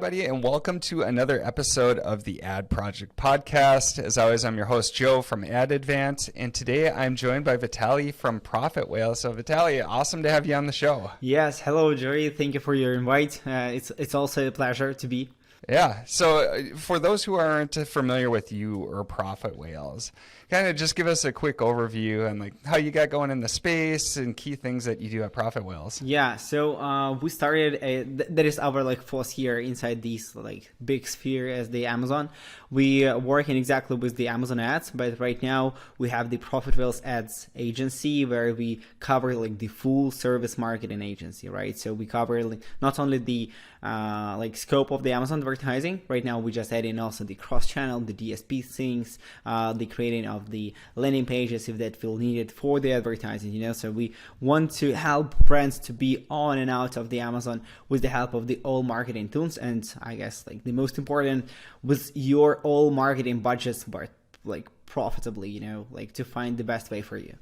everybody, and welcome to another episode of the Ad Project Podcast. As always, I'm your host, Joe from Ad Advance, and today I'm joined by Vitalii from Profit Whale. So, Vitalii, awesome to have you on the show. Yes, hello, Jerry. Thank you for your invite. It's also a pleasure to be. Yeah. So for those who aren't familiar with you or Profit Whales, kind of just give us a quick overview and like how you got going in the space and key things that you do at Profit Whales. Yeah. So we started that is our like fourth year inside this like big sphere as the Amazon. We working exactly with the Amazon ads, but right now we have the Profit Whales ads agency where we cover like the full service marketing agency, right? So we cover like, not only the like scope of the Amazon advertising. Right now we just add in also the cross channel, the DSP things, the creating of the landing pages if that feel needed for the advertising, so we want to help brands to be on and out of the Amazon with the help of the all marketing tools, and I guess like the most important with your all marketing budgets, but like profitably, like to find the best way for you.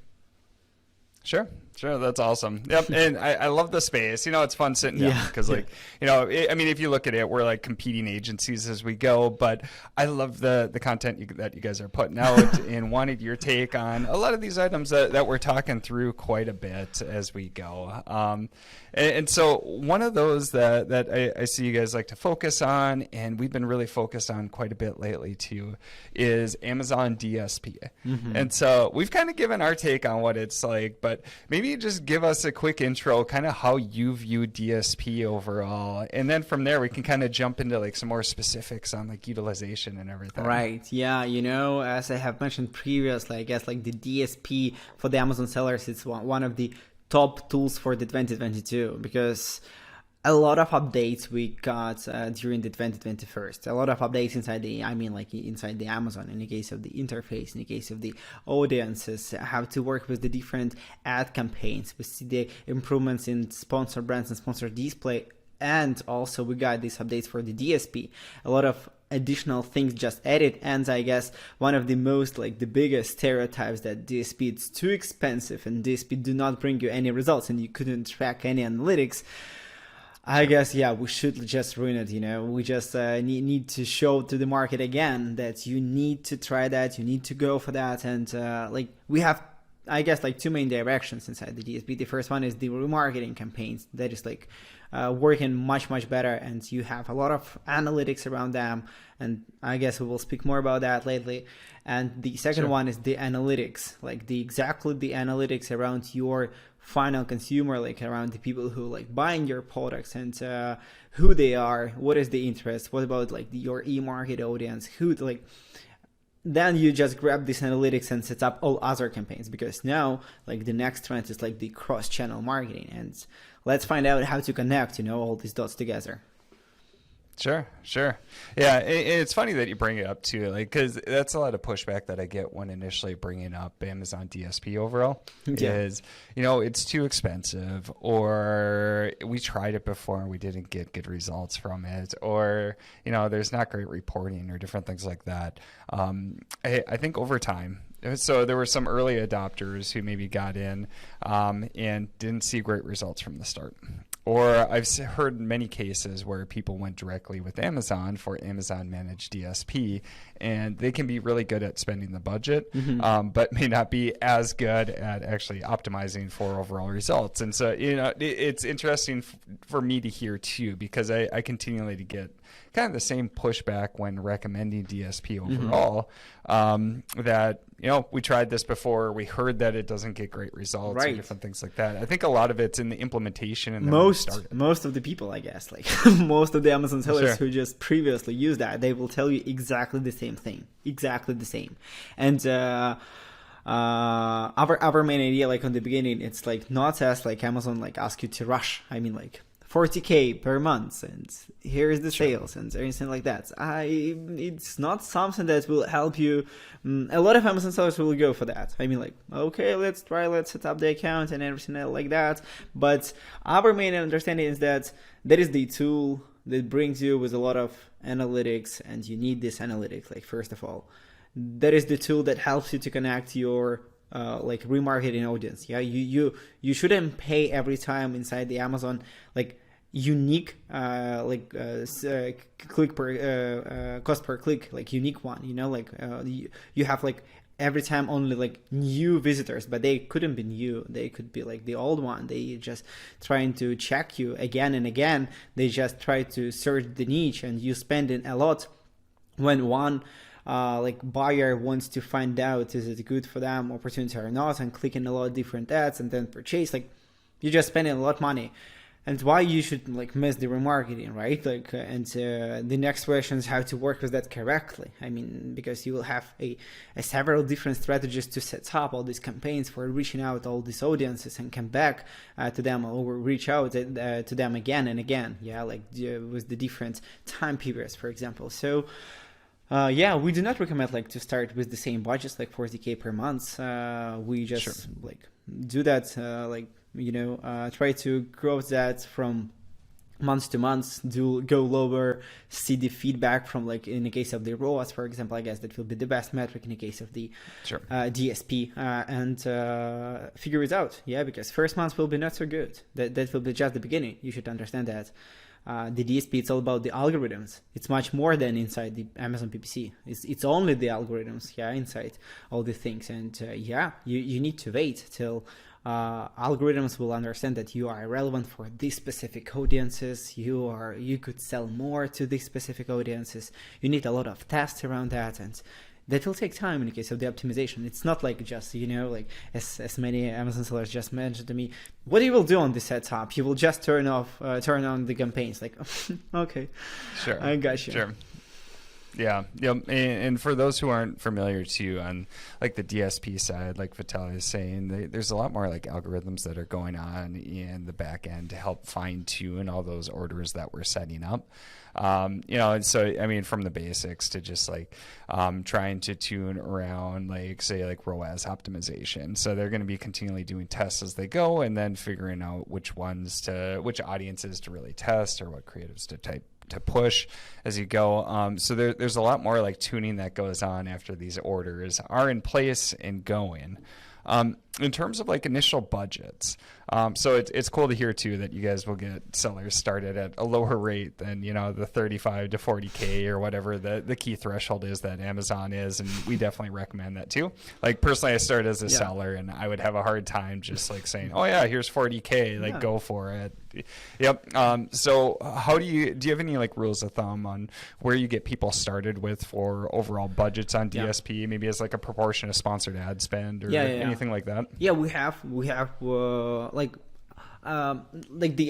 Sure. That's awesome. Yep. And I love the space. It's fun sitting down because if you look at it, we're like competing agencies as we go, but I love the content that you guys are putting out and wanted your take on a lot of these items that we're talking through quite a bit as we go. And so one of those that I see you guys like to focus on, and we've been really focused on quite a bit lately too, is Amazon DSP. Mm-hmm. And so we've kind of given our take on what it's like, but maybe just give us a quick intro, kind of how you view DSP overall. And then from there, we can kind of jump into like some more specifics on like utilization and everything. Right. Yeah. As I have mentioned previously, I guess like the DSP for the Amazon sellers, it's one of the top tools for the 2022 because a lot of updates we got during the 2021. A lot of updates inside inside the Amazon, in the case of the interface, in the case of the audiences, how to work with the different ad campaigns. We see the improvements in sponsored brands and sponsored display. And also we got these updates for the DSP. A lot of additional things just added. And I guess one of the most the biggest stereotypes that DSP is too expensive and DSP do not bring you any results and you couldn't track any analytics. I guess, we should just ruin it, We just need to show to the market again that you need to try that, you need to go for that. And we have, I guess, two main directions inside the DSP. The first one is the remarketing campaigns. That is working much, much better. And you have a lot of analytics around them. And I guess we will speak more about that lately. And the second one is the analytics, the analytics around your final consumer, around the people who buying your products and who they are, what is the interest, what about your e-market audience, who then you just grab these analytics and set up all other campaigns, because now the next trend is the cross-channel marketing, and let's find out how to connect all these dots together. Sure. Yeah, it's funny that you bring it up too, because that's a lot of pushback that I get when initially bringing up Amazon DSP overall. Is it's too expensive, or we tried it before and we didn't get good results from it, or there's not great reporting or different things like that. I think over time. So there were some early adopters who maybe got in and didn't see great results from the start. Or I've heard many cases where people went directly with Amazon for Amazon managed DSP, and they can be really good at spending the budget, but may not be as good at actually optimizing for overall results. And so, it's interesting for me to hear too, because I continually get kind of the same pushback when recommending DSP overall, that, we tried this before, we heard that it doesn't get great results, and different things like that. I think a lot of it's in the implementation and most of the people, I guess, most of the Amazon sellers who just previously used that, they will tell you exactly the same thing, and our main idea, on the beginning, it's not as Amazon ask you to rush. 40K per month, and here is the sales, and everything like that. It's not something that will help you. A lot of Amazon sellers will go for that. Okay, let's set up the account and everything like that. But our main understanding is that is the tool that brings you with a lot of analytics, and you need this analytics. First of all, that is the tool that helps you to connect your remarketing audience. You shouldn't pay every time inside the Amazon unique click per cost per click, like unique one, like you have like every time only like new visitors, but they couldn't be new, they could be like the old one, they just trying to check you again and again, they just try to search the niche, and you spending a lot when one buyer wants to find out is it good for them opportunity or not, and clicking a lot of different ads and then purchase, like you're just spending a lot of money. And why you should like miss the remarketing, right? The next question is how to work with that correctly. I mean, because you will have a several different strategies to set up all these campaigns for reaching out all these audiences and come back to them, or reach out to them again and again. Yeah, with the different time periods, for example. So we do not recommend to start with the same budgets, like 40K per month. We just do that try to grow that from month to month, go lower, see the feedback from in the case of the ROAS, for example. I guess that will be the best metric in the case of the DSP, and figure it out. Yeah, because first month will be not so good. That will be just the beginning. You should understand that. The DSP, it's all about the algorithms. It's much more than inside the Amazon PPC. It's only the algorithms, inside all the things. And you need to wait till algorithms will understand that you are relevant for these specific audiences. You could sell more to these specific audiences. You need a lot of tests around that, and that will take time in the case of the optimization. It's not just, as many Amazon sellers just mentioned to me, what you will do on the setup, you will just turn on the campaigns. Okay, sure, I got you. Sure. Yeah. And for those who aren't familiar too, on the DSP side, like Vitalii is saying, there's a lot more algorithms that are going on in the back end to help fine tune all those orders that we're setting up. And so, I mean, from the basics to just trying to tune around, say ROAS optimization. So they're going to be continually doing tests as they go, and then figuring out which audiences to really test, or what creatives to push as you go. So there's a lot more tuning that goes on after these orders are in place and going. In terms of initial budgets, so it's cool to hear too that you guys will get sellers started at a lower rate than the 35 to 40K or whatever the key threshold is that Amazon is, and we definitely recommend that too. Personally, I started as a seller, and I would have a hard time just saying, oh yeah, here's 40K, go for it. Yep. So how do you have any rules of thumb on where you get people started with for overall budgets on DSP, maybe as a proportion of sponsored ad spend or anything like that? Yeah, we have the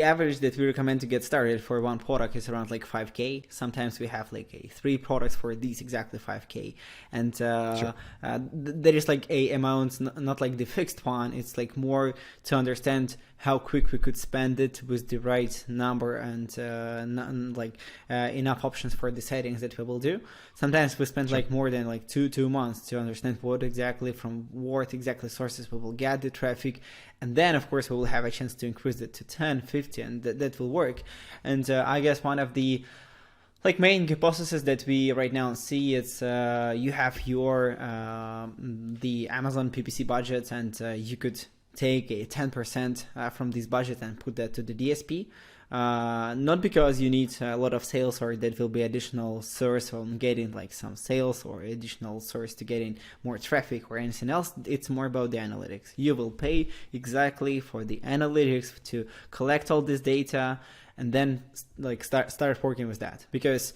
average that we recommend to get started for one product is around 5K. Sometimes we have 3 products for these exactly 5K, and there is a amount, not the fixed one. It's more to understand how quick we could spend it with the right number, and enough options for the settings that we will do. Sometimes we spend more than 2 months to understand what exactly sources we will get the traffic, and then of course we will have a chance to increase it to 10, 50, and that will work. And I guess one of the main hypothesis that we right now see is you have your the Amazon PPC budget, and you could take a 10% from this budget and put that to the DSP. Not because you need a lot of sales, or that will be additional source on getting some sales, or additional source to getting more traffic or anything else. It's more about the analytics. You will pay exactly for the analytics to collect all this data, and then start working with that, because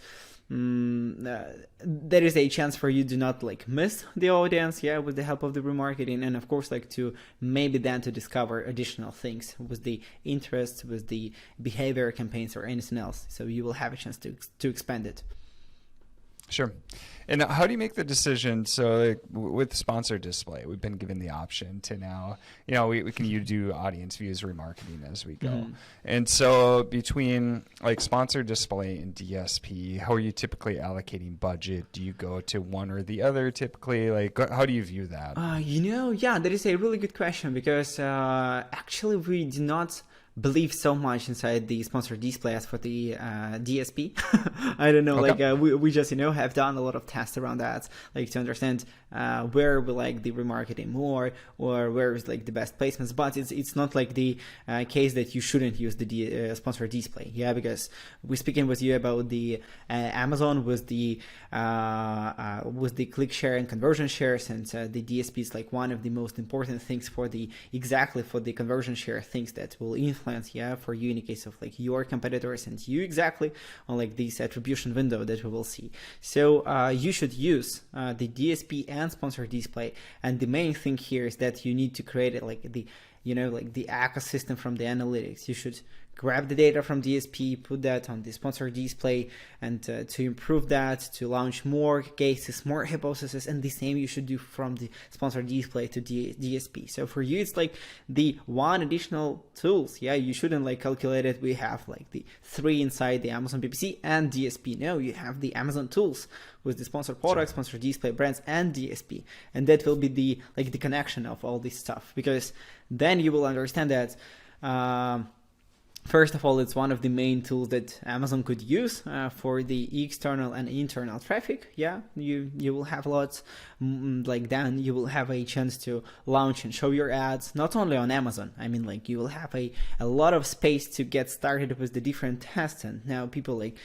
there is a chance for you to not miss the audience with the help of the remarketing, and of course to maybe then to discover additional things with the interest, with the behavior campaigns, or anything else, so you will have a chance to expand it. Sure. And how do you make the decision? So with sponsored display, we've been given the option to now, we can do audience views remarketing as we go. Mm-hmm. And so between sponsored display and DSP, how are you typically allocating budget? Do you go to one or the other typically? How do you view that? That is a really good question, because actually we do not believe so much inside the sponsored display as for the DSP. I don't know, okay. We just have done a lot of tests around that, to understand where we like the remarketing more, or where is like the best placements. But it's not like the case that you shouldn't use the sponsored display, because we're speaking with you about the Amazon with the click share and conversion shares, and the DSP is like one of the most important things for the conversion share things that will influence for you in the case of like your competitors and you exactly on like this attribution window that we will see. So you should use the DSP and sponsored display, and the main thing here is that you need to create like the ecosystem from the analytics. You should grab the data from DSP, put that on the sponsored display, and to improve that, to launch more cases, more hypotheses, and the same you should do from the sponsored display to DSP. So for you, it's like the one additional tools. You shouldn't like calculate it. We have like the 3 inside the Amazon PPC and DSP. No, you have the Amazon tools with the sponsored products, sponsored display, brands, and DSP, and that will be the connection of all this stuff, because then you will understand that. First of all, it's one of the main tools that Amazon could use for the external and internal traffic. You will have lots, then you will have a chance to launch and show your ads, not only on Amazon. I mean, like you will have a lot of space to get started with the different tests. And now people like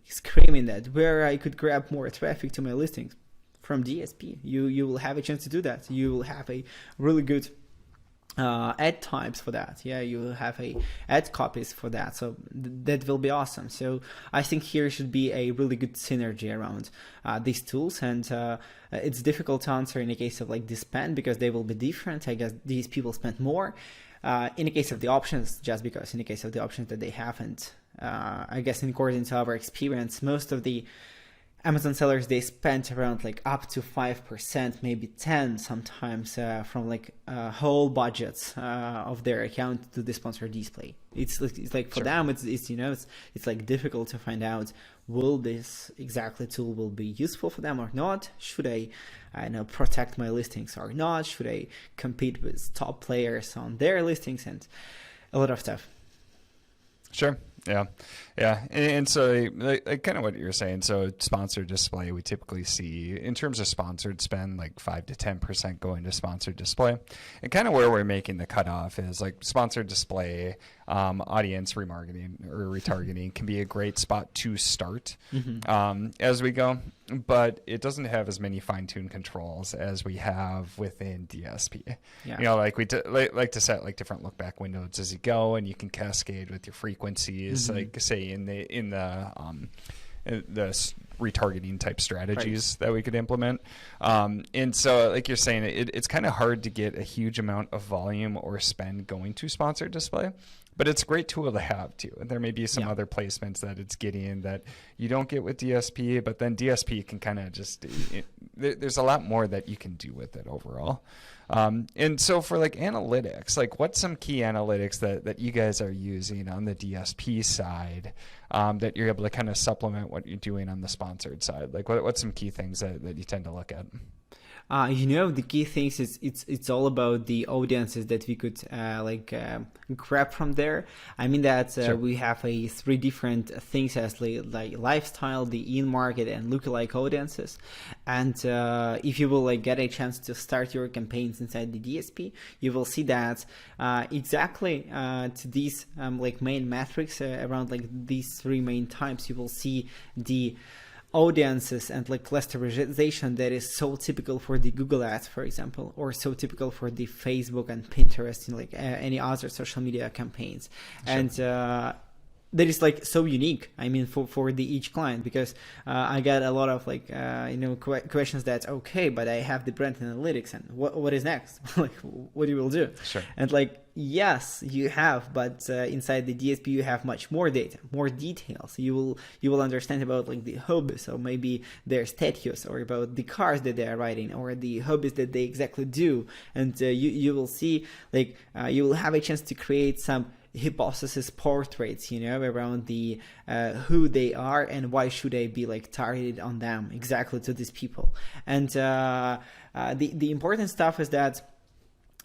screaming that where I could grab more traffic to my listings from DSP. You will have a chance to do that. You will have a really good ad types for that. You will have a ad copies for that, so that will be awesome. So I think here should be a really good synergy around these tools, and it's difficult to answer in the case of like the spend because they will be different. I guess these people spend more in the case of the options, just because in the case of the options that they haven't, I guess according to our experience, most of the Amazon sellers, they spent around like up to 5%, maybe 10 sometimes from like whole budgets of their account to the sponsored display. It's like for them, it's like difficult to find out, will this exactly tool will be useful for them or not? Should I protect my listings or not? Should I compete with top players on their listings, and a lot of stuff. Sure. Yeah. And so like kind of what you're saying. So sponsored display, we typically see in terms of sponsored spend, like 5 to 10% going to sponsored display. And kind of where we're making the cutoff is like sponsored display, audience remarketing or retargeting can be a great spot to start as we go, but it doesn't have as many fine-tuned controls as we have within DSP. Like we like to set like different look back windows as you go, and you can cascade with your frequencies, like say in the retargeting type strategies that we could implement. And so like you're saying, it's kind of hard to get a huge amount of volume or spend going to sponsored display, but it's a great tool to have too. And there may be some other placements that it's getting that you don't get with DSP, but then DSP can kind of just, there's a lot more that you can do with it overall. And so for like analytics, like what's some key analytics that you guys are using on the DSP side that you're able to kind of supplement what you're doing on the sponsored side? Like what's some key things that you tend to look at? The key things is it's all about the audiences that we could grab from there. I mean that we have 3 different things as like lifestyle, the in-market, and lookalike audiences. And if you will get a chance to start your campaigns inside the DSP, you will see that exactly to these main metrics around these 3 main types. You will see the audiences and clusterization that is so typical for the Google ads, for example, or so typical for the Facebook and Pinterest and any other social media campaigns. And that is so unique. I mean, for the each client, because I got a lot of questions that but I have the brand analytics, and what is next? What you will do? Sure. And yes, you have, but inside the DSP you have much more data, more details. You will understand about the hobbies, or maybe their status, or about the cars that they are riding, or the hobbies that they exactly do, and you will see you will have a chance to create some hypothesis portraits, around the who they are and why should I be targeted on them exactly to these people. And the important stuff is that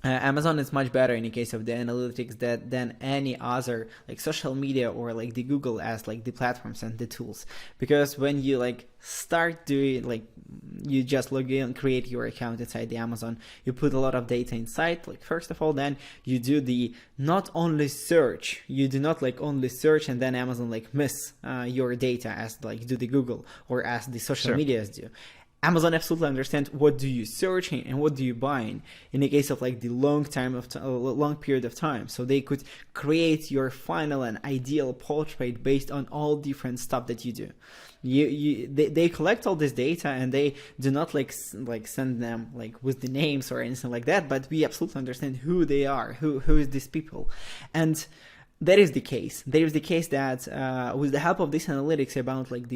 Amazon is much better in the case of the analytics than any other like social media or like the Google as like the platforms and the tools, because when you like start doing like you just log in, create your account inside the Amazon, you put a lot of data inside, like first of all, then you do the not only search, you do not like only search and then Amazon like miss your data as like do the Google or as the social medias do. Amazon absolutely understands what do you search and what do you buy in the case of like the long period of time. So they could create your final and ideal portrait based on all different stuff that you do. They collect all this data and they do not like send them like with the names or anything like that, but we absolutely understand who they are, who is these people. And that is the case. There is the case that with the help of this analytics about like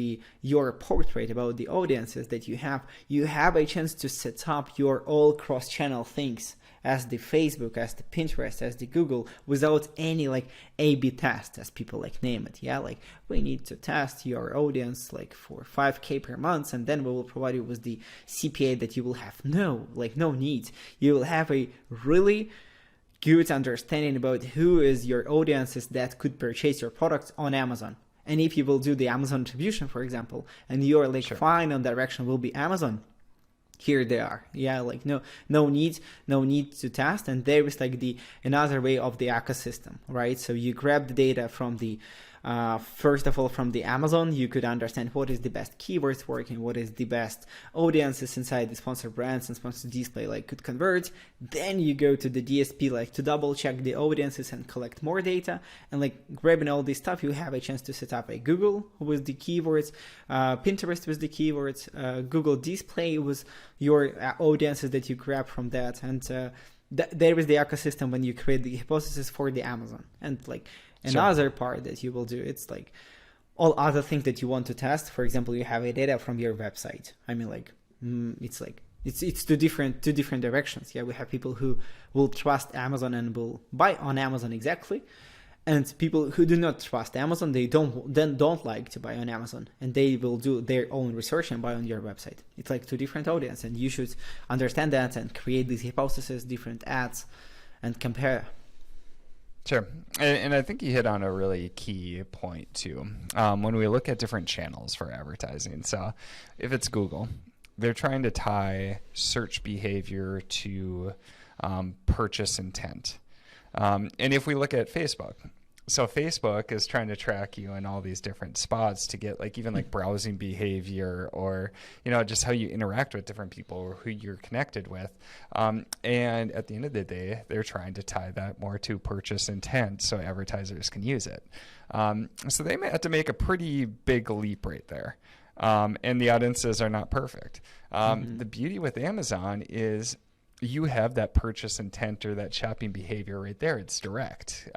your portrait, about the audiences that you have a chance to set up your all cross-channel things as the Facebook, as the Pinterest, as the Google, without any like A/B test, as people like name it. Yeah, like we need to test your audience like for 5K per month, and then we will provide you with the CPA that you will have. No need. You will have a really good understanding about who is your audiences that could purchase your products on Amazon. And if you will do the Amazon attribution, for example, and your like final direction will be Amazon, here they are. Yeah, like no need to test. And there is like another way of the ecosystem, right? So you grab the data from the first of all from the Amazon, you could understand what is the best keywords working, what is the best audiences inside the sponsored brands and sponsored display like could convert. Then you go to the DSP like to double check the audiences and collect more data, and like grabbing all this stuff, you have a chance to set up a Google with the keywords, Pinterest with the keywords, Google display with your audiences that you grab from that, and there is the ecosystem when you create the hypothesis for the Amazon. And like another part that you will do, it's like all other things that you want to test. For example, you have a data from your website. I mean, like it's two different directions. Yeah, we have people who will trust Amazon and will buy on Amazon exactly, and people who do not trust Amazon, they don't like to buy on Amazon, and they will do their own research and buy on your website. It's like two different audiences, and you should understand that and create these hypotheses, different ads, and compare. Sure. And I think you hit on a really key point too. When we look at different channels for advertising, so if it's Google, they're trying to tie search behavior to purchase intent. And if we look at Facebook, so Facebook is trying to track you in all these different spots to get like even like browsing behavior or, you know, just how you interact with different people or who you're connected with. And at the end of the day, they're trying to tie that more to purchase intent so advertisers can use it. So they may have to make a pretty big leap right there. And the audiences are not perfect. The beauty with Amazon is you have that purchase intent or that shopping behavior right there. It's direct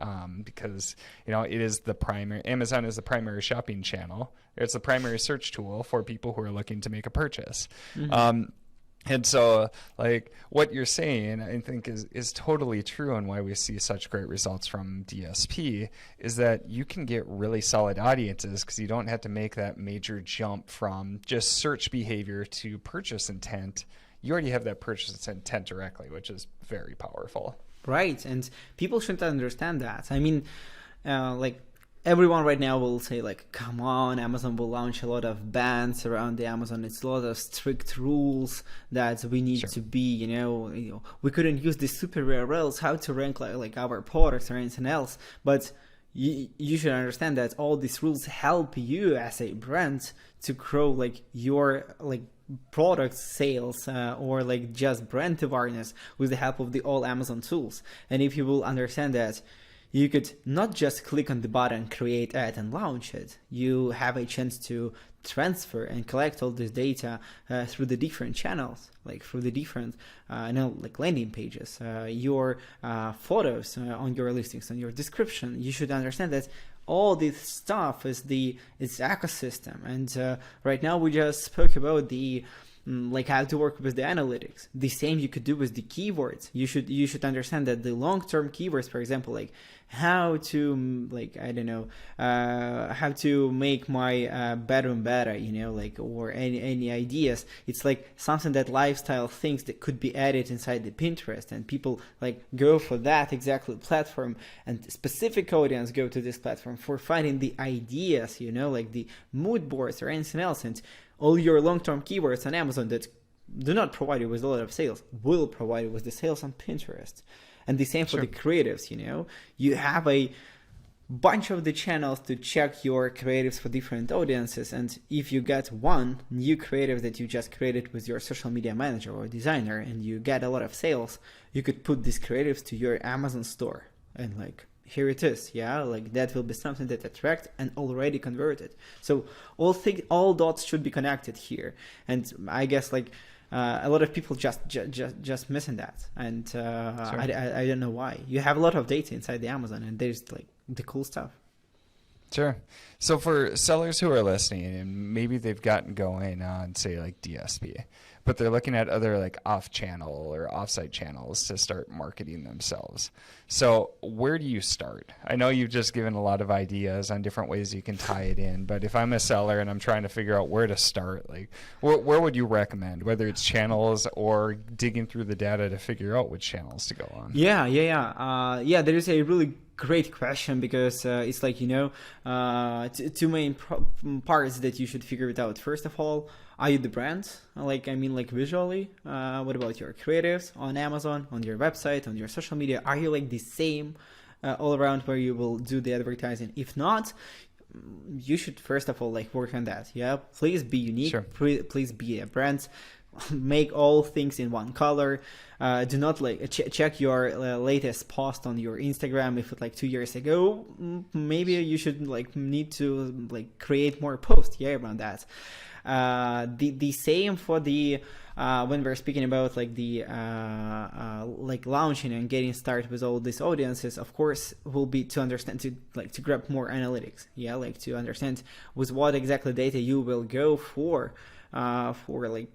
because, you know, it is the primary, Amazon is the primary shopping channel. It's the primary search tool for people who are looking to make a purchase. And so like what you're saying, I think is totally true, and why we see such great results from DSP is that you can get really solid audiences because you don't have to make that major jump from just search behavior to purchase intent. You already have that purchase intent directly, which is very powerful. Right, and people should understand that. I mean, like everyone right now will say like, come on, Amazon will launch a lot of bans around the Amazon. It's a lot of strict rules that we need to be, you know, we couldn't use the super URLs, how to rank like our products or anything else. But you should understand that all these rules help you as a brand to grow like your like product sales or like just brand awareness with the help of the all Amazon tools. And if you will understand that you could not just click on the button, create ad and launch it, you have a chance to transfer and collect all this data through the different channels, like through the different like landing pages, your photos on your listings, on your description. You should understand that all this stuff is its ecosystem. And right now we just spoke about the like how to work with the analytics. The same you could do with the keywords. You should understand that the long-term keywords, for example, like how to, like, I don't know, how to make my bedroom better, like, or any ideas. It's like something that lifestyle things that could be added inside the Pinterest, and people like go for that exactly platform, and specific audience go to this platform for finding the ideas, like the mood boards or anything else. And all your long-term keywords on Amazon that do not provide you with a lot of sales will provide you with the sales on Pinterest. And the same for the creatives, you have a bunch of the channels to check your creatives for different audiences. And if you get one new creative that you just created with your social media manager or designer and you get a lot of sales, you could put these creatives to your Amazon store and like, here it is, like that will be something that attract and already converted. So all dots should be connected here. And I guess like a lot of people just missing that, and I don't know why. You have a lot of data inside the Amazon, and there's like the cool stuff. Sure. So for sellers who are listening, and maybe they've gotten going on, say, like DSP, but they're looking at other like off-channel or off-site channels to start marketing themselves. So where do you start? I know you've just given a lot of ideas on different ways you can tie it in, but if I'm a seller and I'm trying to figure out where to start, like where would you recommend, whether it's channels or digging through the data to figure out which channels to go on? Yeah. There is a really great question, because it's like, two main parts that you should figure it out. First of all, are you the brand? Like visually? What about your creatives on Amazon, on your website, on your social media? Are you like the same all around where you will do the advertising? If not, you should first of all like work on that. Please be unique. Sure. Please be a brand. Make all things in one color. Do not like check your latest post on your Instagram if it's like 2 years ago. Maybe you should like need to like create more posts around that. The same for the when we're speaking about like the like launching and getting started with all these audiences, of course, will be to understand to grab more analytics. Like to understand with what exactly data you will go for like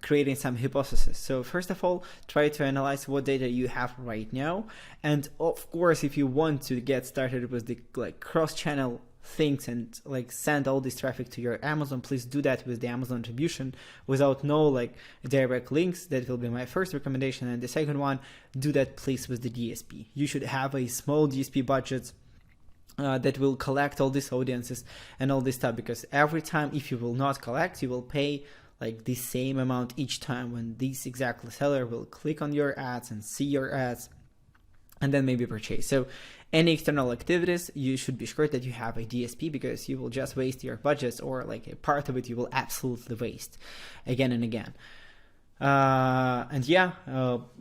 creating some hypothesis. So first of all, try to analyze what data you have right now, and of course, if you want to get started with the like cross-channel things and like send all this traffic to your Amazon, please do that with the Amazon attribution without no like direct links. That will be my first recommendation. And the second one, do that please with the DSP. You should have a small DSP budget that will collect all these audiences and all this stuff, because every time if you will not collect, you will pay like the same amount each time when this exact seller will click on your ads and see your ads and then maybe purchase. So any external activities, you should be sure that you have a DSP, because you will just waste your budgets, or like a part of it you will absolutely waste again and again.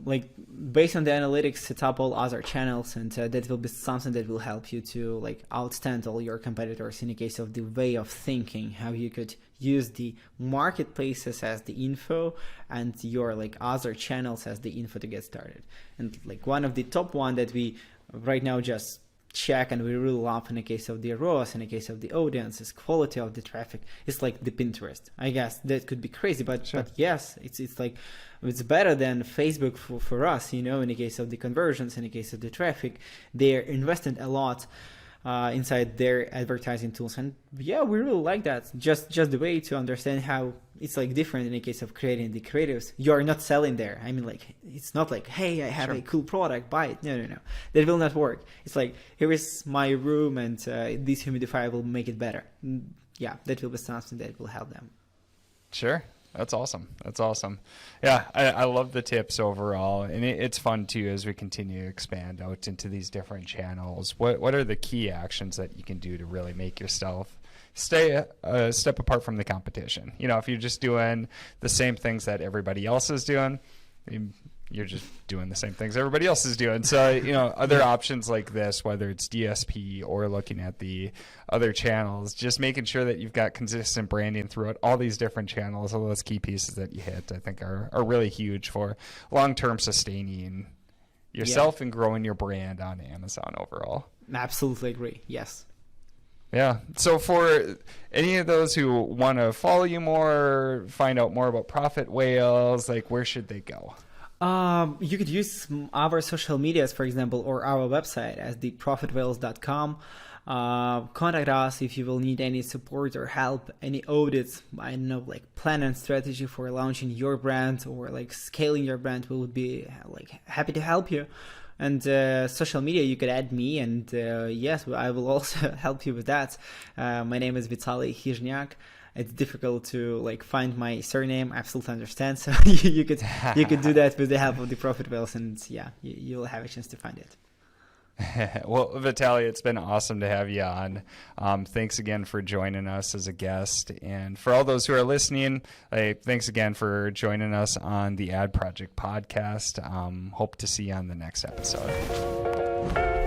Like based on the analytics, set up all other channels, and that will be something that will help you to like outstand all your competitors in the case of the way of thinking, how you could use the marketplaces as the info and your like other channels as the info to get started. And like one of the top one that we right now just check and we really love in the case of the ROAS, in the case of the audiences, quality of the traffic, it's like the Pinterest. I guess that could be crazy, but sure. But yes, it's like it's better than Facebook for us, in the case of the conversions, in the case of the traffic. They're invested a lot inside their advertising tools, and we really like that. Just the way to understand how it's like different in the case of creating the creatives. You are not selling there. I mean, like, it's not like, hey, I have a cool product, buy it. No, that will not work. It's like, here is my room, and this humidifier will make it better. That will be something that will help them. Sure. That's awesome. Yeah, I love the tips overall, and it's fun too as we continue to expand out into these different channels. What are the key actions that you can do to really make yourself stay a step apart from the competition? If you're just doing the same things that everybody else is doing, you're just doing the same things everybody else is doing. So, other options like this, whether it's DSP or looking at the other channels, just making sure that you've got consistent branding throughout all these different channels, all those key pieces that you hit, I think are really huge for long-term sustaining yourself and growing your brand on Amazon overall. Absolutely agree. Yes. Yeah. So for any of those who want to follow you more, find out more about Profit Whales, like where should they go? You could use our social medias, for example, or our website as theprofitwhales.com. Contact us if you will need any support or help, any audits, I don't know, like plan and strategy for launching your brand or like scaling your brand. We would be like happy to help you. And social media, you could add me, and yes, I will also help you with that. My name is Vitalii Khyzhniak. It's difficult to like find my surname. I absolutely understand. So you could do that with the help of the Profit Whales, and yeah, you'll have a chance to find it. Well, Vitalii, it's been awesome to have you on. Thanks again for joining us as a guest. And for all those who are listening, thanks again for joining us on the Ad Project podcast. Hope to see you on the next episode.